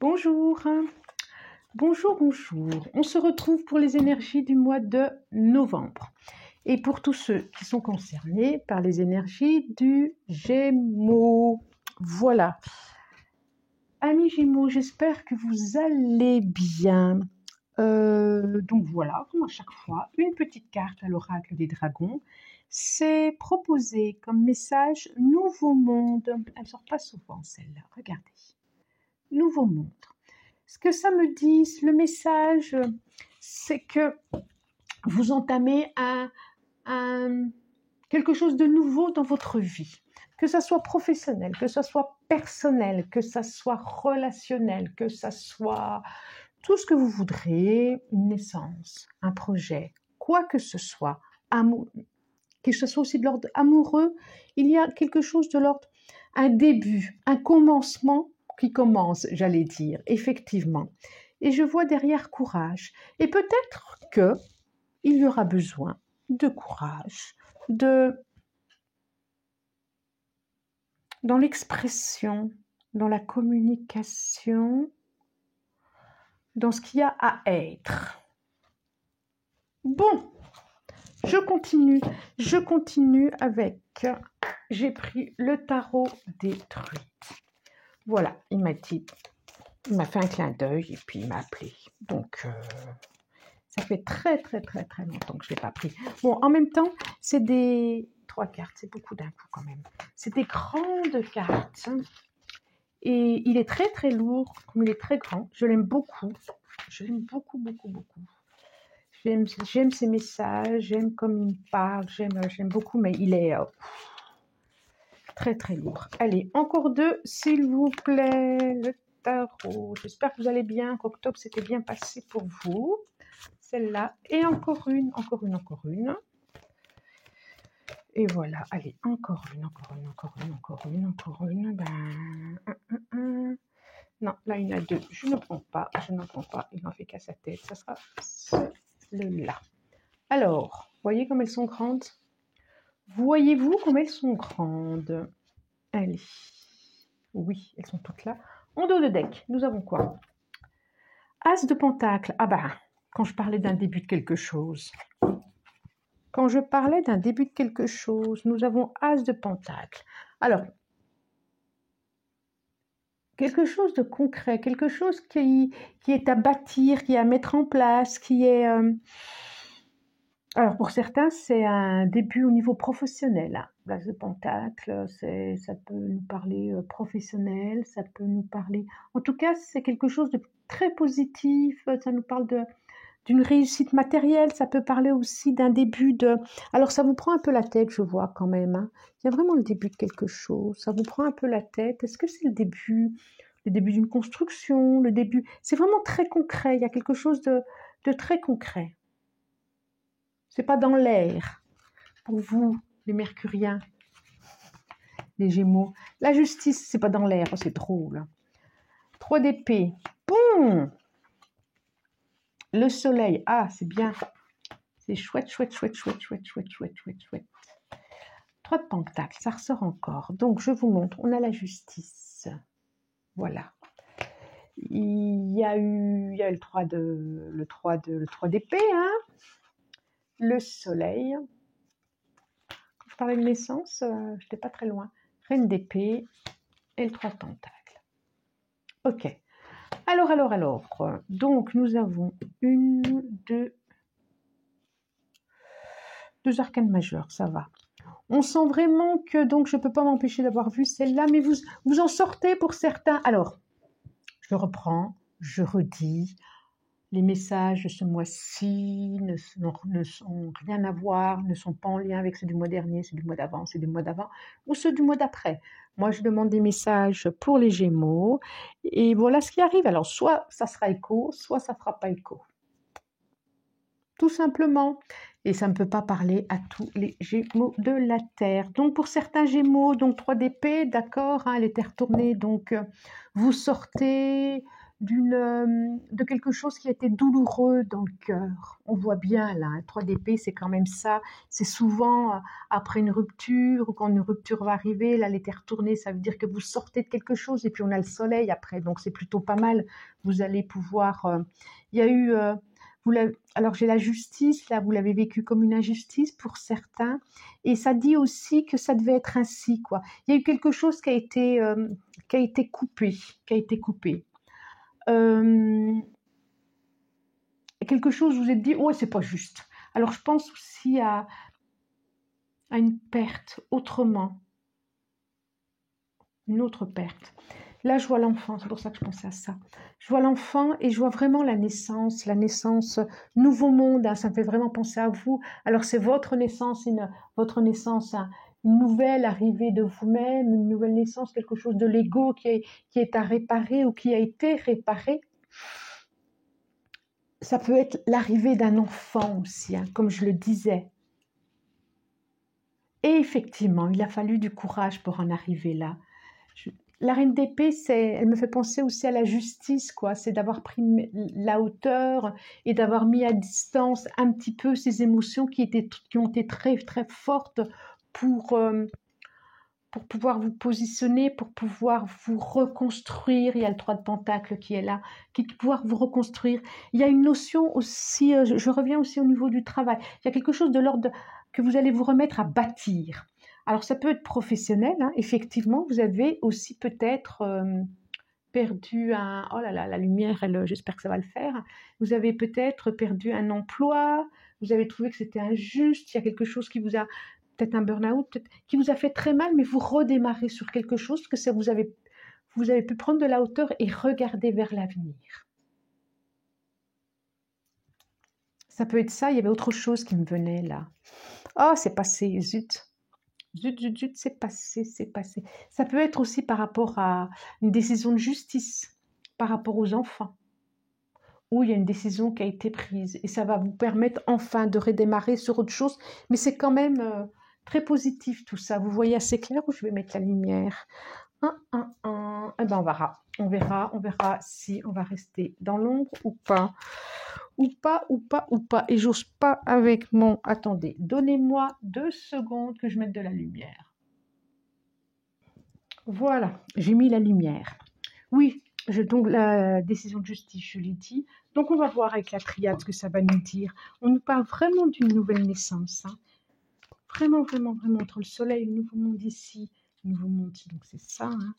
Bonjour, bonjour, bonjour. On se retrouve pour les énergies du mois de novembre. Et pour tous ceux qui sont concernés par les énergies du Gémeaux. Voilà. Amis Gémeaux, j'espère que vous allez bien. Donc voilà, comme à chaque fois, une petite carte à l'oracle des dragons. C'est proposé comme message Nouveau Monde. Elle ne sort pas souvent celle-là, regardez. Nouveau Monde. Ce que ça me dit, le message, c'est que vous entamez quelque chose de nouveau dans votre vie. Que ça soit professionnel, que ça soit personnel, que ça soit relationnel, que ça soit tout ce que vous voudrez, une naissance, un projet, quoi que ce soit, que ce soit aussi de l'ordre amoureux, il y a quelque chose de l'ordre, un début, un commencement qui commence, j'allais dire, effectivement. Et je vois derrière courage. Et peut-être que il y aura besoin de courage, dans l'expression, dans la communication, dans ce qu'il y a à être. Bon, je continue avec, j'ai pris le tarot des truites. Voilà, il m'a fait un clin d'œil et puis il m'a appelé. Donc, ça fait très longtemps que je ne l'ai pas pris. Bon, en même temps, c'est des 3 cartes, c'est beaucoup d'un coup quand même. C'est des grandes cartes. Et il est très lourd, comme il est très grand. Je l'aime beaucoup. Je l'aime beaucoup. J'aime ses messages, j'aime comme il me parle, j'aime beaucoup, mais il est très lourd. Allez, encore 2, s'il vous plaît, le tarot. J'espère que vous allez bien, qu'octobre s'était bien passé pour vous. Celle-là, et encore une. Et voilà, allez, encore une. Non, là, il y en a 2. Je ne prends pas. Il n'en fait qu'à sa tête. Ça sera celle-là. Alors, voyez comme elles sont grandes? Voyez-vous comme elles sont grandes? Allez. Oui, elles sont toutes là. En dos de deck, nous avons quoi? As de pentacle. Ah bah, quand je parlais d'un début de quelque chose. Nous avons As de pentacle. Alors, quelque chose de concret, quelque chose qui est à bâtir, qui est à mettre en place, qui est... Alors, pour certains, c'est un début au niveau professionnel. L'As de pentacle, ça peut nous parler professionnel, ça peut nous parler... En tout cas, c'est quelque chose de très positif, ça nous parle d'une réussite matérielle, ça peut parler aussi d'un début de... Alors, ça vous prend un peu la tête, je vois quand même. Hein. Il y a vraiment le début de quelque chose, ça vous prend un peu la tête. Est-ce que c'est le début d'une construction, le début... C'est vraiment très concret, il y a quelque chose de très concret. C'est pas dans l'air. Pour vous, les Mercuriens, les Gémeaux. La justice, c'est pas dans l'air, oh, c'est drôle. 3 d'épée. Bon. Le soleil, ah, c'est bien. C'est chouette. 3 de pentacle, ça ressort encore. Donc, je vous montre, on a la justice. Voilà. Il y a le 3 d'épée, hein. Le soleil. Quand je parlais de naissance, je n'étais pas très loin. Reine d'épée et le 3 de pentacle. Ok. Alors. Donc, nous avons 2 arcanes majeures, ça va. On sent vraiment que, donc, je ne peux pas m'empêcher d'avoir vu celle-là, mais vous en sortez pour certains. Alors, je reprends, je redis. Les messages de ce mois-ci ne sont rien à voir, ne sont pas en lien avec ceux du mois dernier, ceux du mois d'avant, ou ceux du mois d'après. Moi, je demande des messages pour les Gémeaux. Et voilà ce qui arrive. Alors, soit ça sera écho, soit ça ne fera pas écho. Tout simplement. Et ça ne peut pas parler à tous les Gémeaux de la Terre. Donc, pour certains Gémeaux, donc 3 d'épée, d'accord, hein, elle était retournée. Donc, vous sortez de quelque chose qui a été douloureux dans le cœur. On voit bien là, un 3 d'épée, c'est quand même ça. C'est souvent après une rupture ou quand une rupture va arriver, là l'été retourné, ça veut dire que vous sortez de quelque chose et puis on a le soleil après, donc c'est plutôt pas mal. Vous allez pouvoir. Il y a eu. Alors j'ai la justice, là vous l'avez vécu comme une injustice pour certains, et ça dit aussi que ça devait être ainsi, quoi. Il y a eu quelque chose qui a été coupé, qui a été coupé. Quelque chose où vous êtes dit, ouais, c'est pas juste. Alors je pense aussi à une perte autrement, une autre perte. Là, je vois l'enfant, c'est pour ça que je pensais à ça. Je vois l'enfant et je vois vraiment la naissance, nouveau monde, hein, ça me fait vraiment penser à vous. Alors c'est votre naissance, une nouvelle arrivée de vous-même, une nouvelle naissance, quelque chose de l'ego qui est à réparer ou qui a été réparé. Ça peut être l'arrivée d'un enfant aussi, hein, comme je le disais. Et effectivement, il a fallu du courage pour en arriver là. La reine d'épée, elle me fait penser aussi à la justice, quoi. C'est d'avoir pris la hauteur et d'avoir mis à distance un petit peu ces émotions qui ont été très, très fortes pour pouvoir vous positionner, pour pouvoir vous reconstruire. Il y a le 3 de Pentacle qui est là, qui pouvoir vous reconstruire. Il y a une notion aussi, je reviens aussi au niveau du travail, il y a quelque chose de l'ordre que vous allez vous remettre à bâtir. Alors ça peut être professionnel, hein. Effectivement, vous avez aussi peut-être perdu un... Oh là là, la lumière, j'espère que ça va le faire. Vous avez peut-être perdu un emploi, vous avez trouvé que c'était injuste, il y a quelque chose qui vous a... Peut-être un burn-out, qui vous a fait très mal, mais vous redémarrez sur quelque chose, que ça vous avez pu prendre de la hauteur et regarder vers l'avenir. Ça peut être ça, il y avait autre chose qui me venait là. Oh, c'est passé, zut. Zut, c'est passé, c'est passé. Ça peut être aussi par rapport à une décision de justice, par rapport aux enfants, où il y a une décision qui a été prise et ça va vous permettre enfin de redémarrer sur autre chose. Mais c'est quand même très positif tout ça. Vous voyez assez clair où je vais mettre la lumière. Eh ben on verra si on va rester dans l'ombre ou pas. Ou pas. Et j'ose pas avec mon... Attendez, donnez-moi 2 secondes que je mette de la lumière. Voilà, j'ai mis la lumière. Oui, donc la décision de justice, je l'ai dit. Donc on va voir avec la triade ce que ça va nous dire. On nous parle vraiment d'une nouvelle naissance. Hein. Vraiment, entre le soleil et le nouveau monde ici. Le nouveau monde, donc c'est ça. Hein.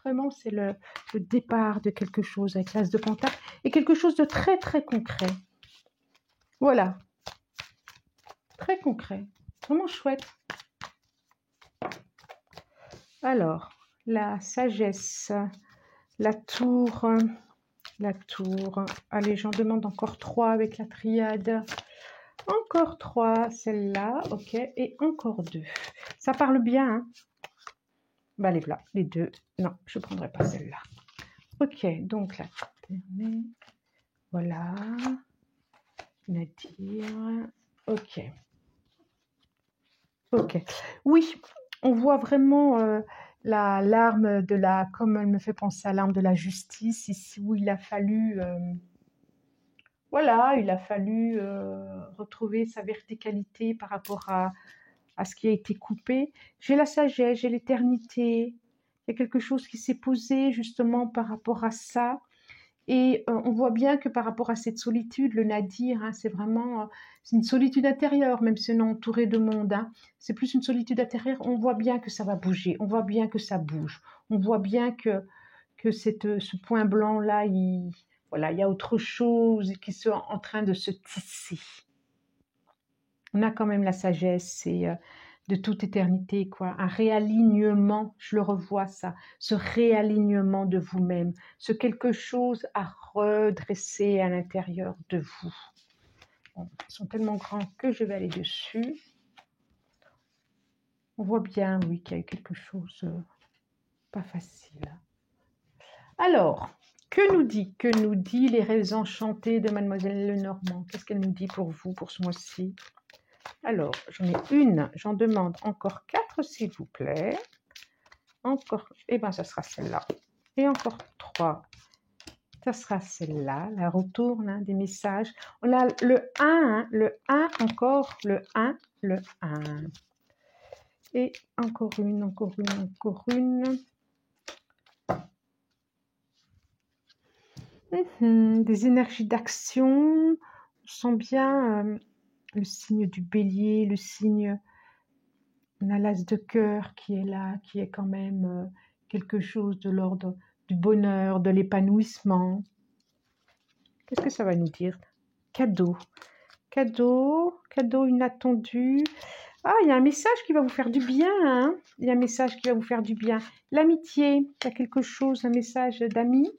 Vraiment, c'est le départ de quelque chose avec l'as de Pentacle et quelque chose de très, très concret. Voilà. Très concret. Vraiment chouette. Alors, la sagesse, la tour. Allez, j'en demande encore 3 avec la triade. Encore 3, celle-là, ok. Et encore 2. Ça parle bien, hein. Bah, les voilà, les 2. Non, je ne prendrai pas celle-là. Ok, donc là, voilà. Nadir. Ok. Ok. Oui, on voit vraiment la larme de la... Comme elle me fait penser à l'arme de la justice, ici où il a fallu... voilà, il a fallu retrouver sa verticalité par rapport à ce qui a été coupé. J'ai la sagesse, j'ai l'éternité. Il y a quelque chose qui s'est posé justement par rapport à ça. Et on voit bien que par rapport à cette solitude, le nadir, hein, c'est vraiment c'est une solitude intérieure, même si on est entouré de monde. Hein, c'est plus une solitude intérieure. On voit bien que ça va bouger. On voit bien que ça bouge. On voit bien que ce point blanc-là, voilà, il y a autre chose qui est en train de se tisser. On a quand même la sagesse et de toute éternité, quoi. Un réalignement, je le revois ça, ce réalignement de vous-même, ce quelque chose à redresser à l'intérieur de vous. Bon, ils sont tellement grands que je vais aller dessus. On voit bien, oui, qu'il y a eu quelque chose pas facile. Alors, que nous dit les rêves enchantés de Mademoiselle Lenormand? Qu'est-ce qu'elle nous dit pour vous, pour ce mois-ci? Alors, j'en ai une, j'en demande encore 4, s'il vous plaît. Encore, et bien, ça sera celle-là. Et encore 3. Ça sera celle-là, la retourne hein, des messages. On a le 1, le 1 encore, le 1, le 1. Et encore une, encore une, encore une. Des énergies d'action. On sent bien le signe du bélier, le signe... On a l'as de cœur qui est là, qui est quand même quelque chose de l'ordre du bonheur, de l'épanouissement. Qu'est-ce que ça va nous dire? Cadeau. Cadeau, cadeau inattendu. Ah, il y a un message qui va vous faire du bien. Hein, il y a un message qui va vous faire du bien. L'amitié, il y a quelque chose, un message d'amis.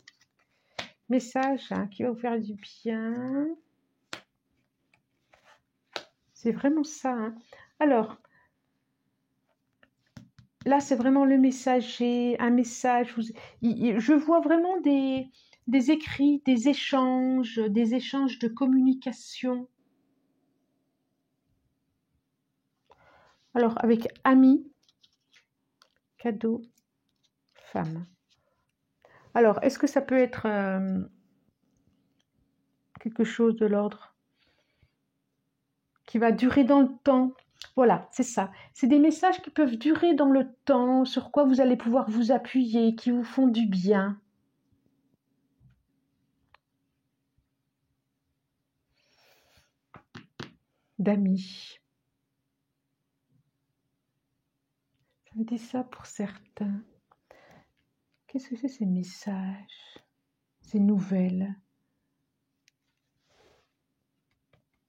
Message hein, qui va vous faire du bien. C'est vraiment ça. Hein. Alors, là, c'est vraiment le messager, un message. Je vois vraiment des écrits, des échanges de communication. Alors, avec amis, cadeau, femme. Alors, est-ce que ça peut être quelque chose de l'ordre qui va durer dans le temps? Voilà, c'est ça. C'est des messages qui peuvent durer dans le temps, sur quoi vous allez pouvoir vous appuyer, qui vous font du bien. D'amis. Ça me dit ça pour certains. Qu'est-ce que c'est ces messages, ces nouvelles?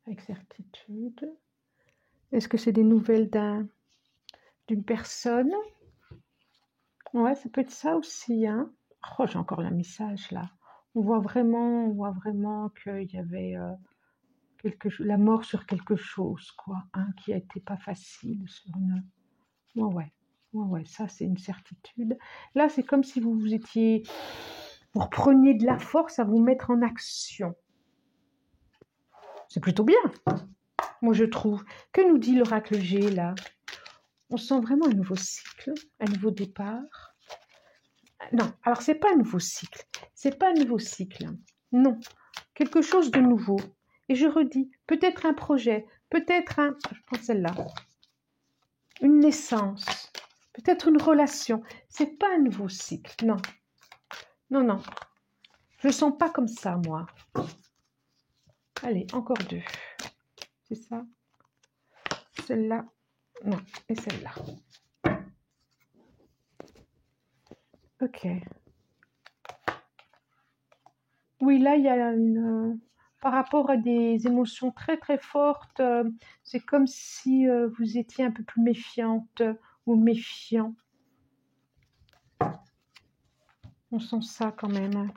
Avec certitude. Est-ce que c'est des nouvelles d'une personne? Ouais, ça peut être ça aussi. Hein. Oh, j'ai encore le message là. On voit vraiment qu'il y avait la mort sur quelque chose, quoi, hein, qui a été pas facile sur une... Ouais, ça c'est une certitude. Là, c'est comme si vous repreniez de la force à vous mettre en action. C'est plutôt bien, moi je trouve. Que nous dit l'oracle G là? On sent vraiment un nouveau cycle, un nouveau départ. Non, alors c'est pas un nouveau cycle. C'est pas un nouveau cycle. Non, quelque chose de nouveau. Et je redis, peut-être un projet, peut-être un... Je prends celle-là. Une naissance, peut-être une relation. C'est pas un nouveau cycle, non. Non, non. Je le sens pas comme ça, moi. Allez, encore deux. C'est ça. Celle-là. Non, et celle-là. Ok. Oui, là, il y a une... par rapport à des émotions très, très fortes, c'est comme si vous étiez un peu plus méfiante ou méfiant. On sent ça quand même.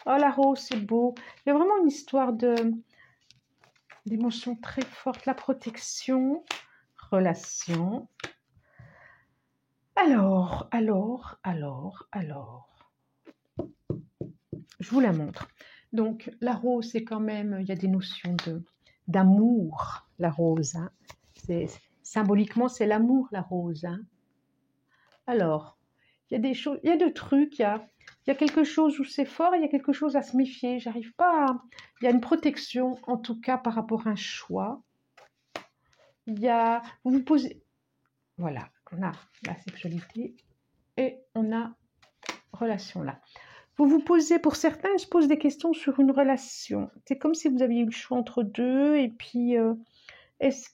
Oh, la rose, c'est beau. Il y a vraiment une histoire d'émotions très fortes. La protection, relation. Alors. Je vous la montre. Donc, la rose, c'est quand même, il y a des notions d'amour, la rose. Hein. Symboliquement, c'est l'amour, la rose. Hein. Alors, il y a des choses, il y a deux trucs. Il y a quelque chose où c'est fort, il y a quelque chose à se méfier. J'arrive pas à... Il y a une protection, en tout cas, par rapport à un choix. Il y a... Vous vous posez... Voilà, on a la sexualité et on a relation là. Vous vous posez, pour certains, ils se posent des questions sur une relation. C'est comme si vous aviez eu le choix entre deux et puis est-ce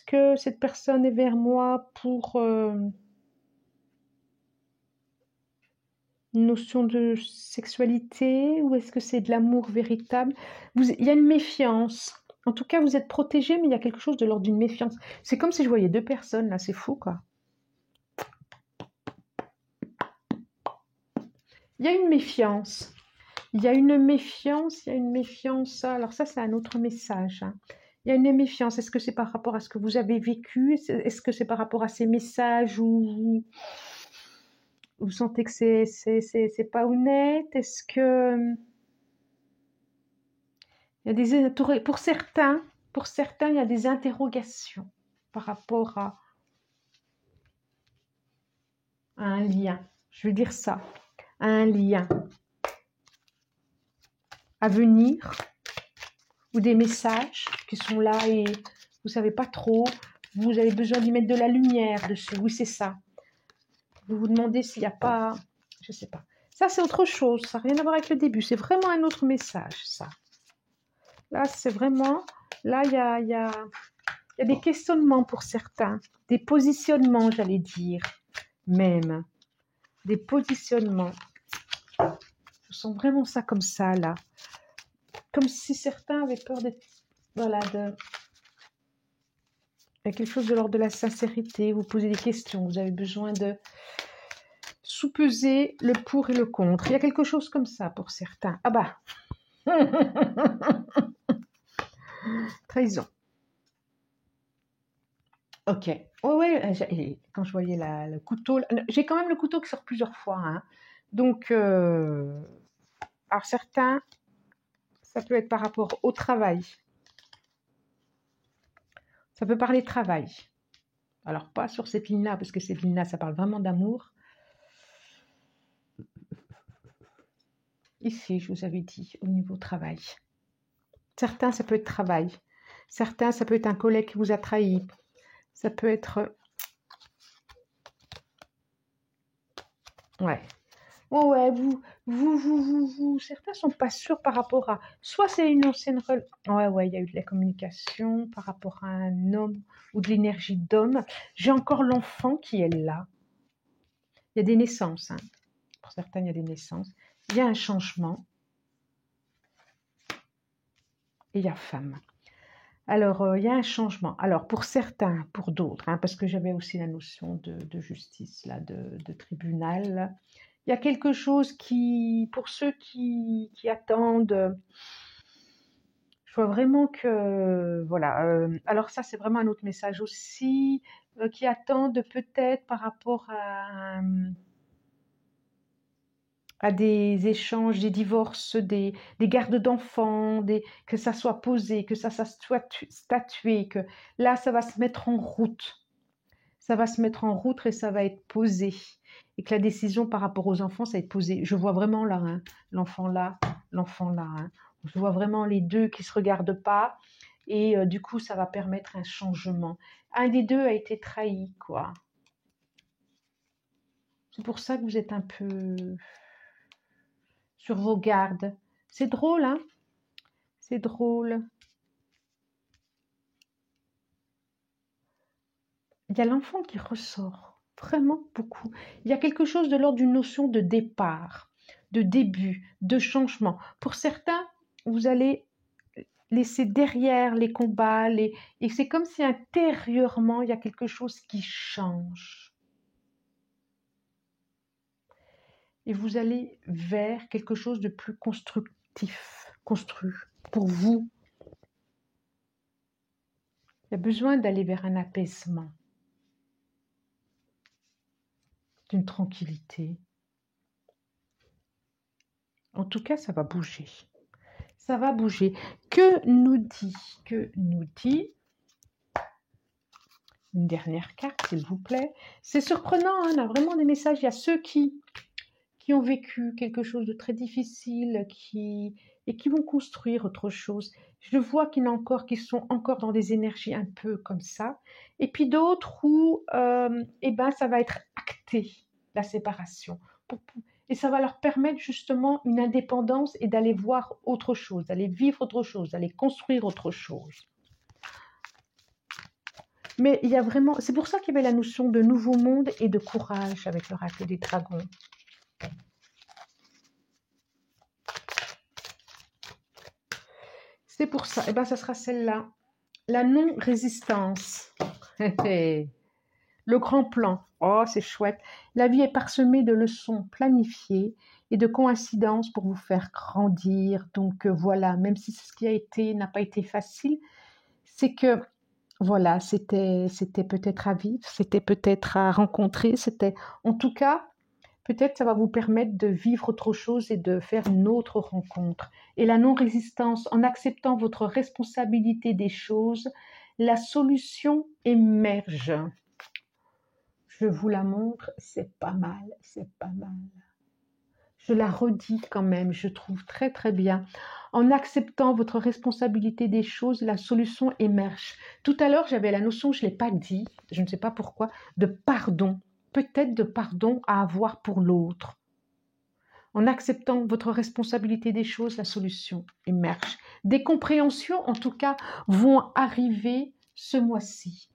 que cette personne est vers moi pour une notion de sexualité ou est-ce que c'est de l'amour véritable? Il y a une méfiance. En tout cas, vous êtes protégé, mais il y a quelque chose de l'ordre d'une méfiance. C'est comme si je voyais deux personnes, là, c'est fou, quoi. Il y a une méfiance. Il y a une méfiance. Alors ça, c'est un autre message. Hein. Il y a une méfiance. Est-ce que c'est par rapport à ce que vous avez vécu? Est-ce que c'est par rapport à ces messages où vous sentez que c'est pas honnête? Est-ce que il y a pour certains, il y a des interrogations par rapport à un lien. Je veux dire ça, à un lien. à venir, ou des messages qui sont là et vous ne savez pas trop, vous avez besoin d'y mettre de la lumière dessus, oui c'est ça. Vous vous demandez s'il n'y a pas, je ne sais pas. Ça c'est autre chose, ça n'a rien à voir avec le début, c'est vraiment un autre message ça. Là c'est vraiment, là il y a des questionnements pour certains, des positionnements j'allais dire, même, des positionnements. Je sens vraiment ça comme ça là. Comme si certains avaient peur d'être, voilà, il y a quelque chose de l'ordre de la sincérité, vous posez des questions, vous avez besoin de sous-peser le pour et le contre. Il y a quelque chose comme ça pour certains. Ah bah trahison. Ok. Oh ouais, quand je voyais le couteau, j'ai quand même le couteau qui sort plusieurs fois. Hein. Donc, alors certains, ça peut être par rapport au travail. Ça peut parler travail. Alors, pas sur cette ligne-là, parce que cette ligne-là, ça parle vraiment d'amour. Ici, je vous avais dit, au niveau travail. Certains, ça peut être travail. Certains, ça peut être un collègue qui vous a trahi. Ça peut être... Ouais. Oh ouais, certains sont pas sûrs par rapport à... Soit c'est une ancienne... Ouais, il y a eu de la communication par rapport à un homme ou de l'énergie d'homme. J'ai encore l'enfant qui est là. Il y a des naissances. Hein. Pour certains, il y a des naissances. Il y a un changement. Et il y a femme. Alors, il y a un changement. Alors, pour certains, pour d'autres, hein, parce que j'avais aussi la notion de justice, là, de tribunal, là. Il y a quelque chose qui, pour ceux qui attendent, je vois vraiment que, voilà. Alors ça, c'est vraiment un autre message aussi, qui attendent peut-être par rapport à des échanges, des divorces, des gardes d'enfants, que ça soit posé, que ça soit statué, que là, ça va se mettre en route. Ça va se mettre en route et ça va être posé. Et que la décision par rapport aux enfants, ça va être posé. Je vois vraiment là, hein, l'enfant là, l'enfant là. Hein. Je vois vraiment les deux qui ne se regardent pas. Et du coup, ça va permettre un changement. Un des deux a été trahi, quoi. C'est pour ça que vous êtes un peu sur vos gardes. C'est drôle, hein? C'est drôle. Il y a l'enfant qui ressort, vraiment beaucoup. Il y a quelque chose de l'ordre d'une notion de départ, de début, de changement. Pour certains, vous allez laisser derrière les combats, et c'est comme si intérieurement, il y a quelque chose qui change. Et vous allez vers quelque chose de plus constructif, construit pour vous. Il y a besoin d'aller vers un apaisement, d'une tranquillité. En tout cas, ça va bouger. Ça va bouger. Que nous dit une dernière carte, s'il vous plaît. C'est surprenant, hein, on a vraiment des messages. Il y a ceux qui ont vécu quelque chose de très difficile et qui vont construire autre chose. Je vois qu'il y en a encore qui sont encore dans des énergies un peu comme ça. Et puis d'autres où ça va être acté, la séparation. Et ça va leur permettre justement une indépendance et d'aller voir autre chose, d'aller vivre autre chose, d'aller construire autre chose. Mais il y a vraiment, c'est pour ça qu'il y avait la notion de nouveau monde et de courage avec l'oracle des dragons. C'est pour ça, et ça sera celle-là. La non-résistance. Le grand plan. Oh, c'est chouette. La vie est parsemée de leçons planifiées et de coïncidences pour vous faire grandir. Donc voilà, même si ce qui a été n'a pas été facile, c'est que voilà, c'était peut-être à vivre, c'était peut-être à rencontrer, c'était en tout cas, peut-être ça va vous permettre de vivre autre chose et de faire une autre rencontre. Et la non-résistance, en acceptant votre responsabilité des choses, la solution émerge. Je vous la montre, c'est pas mal, c'est pas mal. Je la redis quand même, je trouve très très bien. En acceptant votre responsabilité des choses, la solution émerge. Tout à l'heure, j'avais la notion, je ne l'ai pas dit, je ne sais pas pourquoi, de pardon. Peut-être de pardon à avoir pour l'autre. En acceptant votre responsabilité des choses, la solution émerge. Des compréhensions, en tout cas, vont arriver ce mois-ci.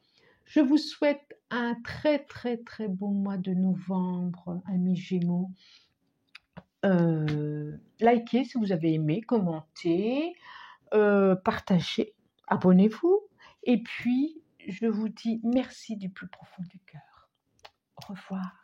Je vous souhaite un très très très bon mois de novembre, amis Gémeaux. Likez si vous avez aimé, commentez, partagez, abonnez-vous. Et puis, je vous dis merci du plus profond du cœur. Au revoir.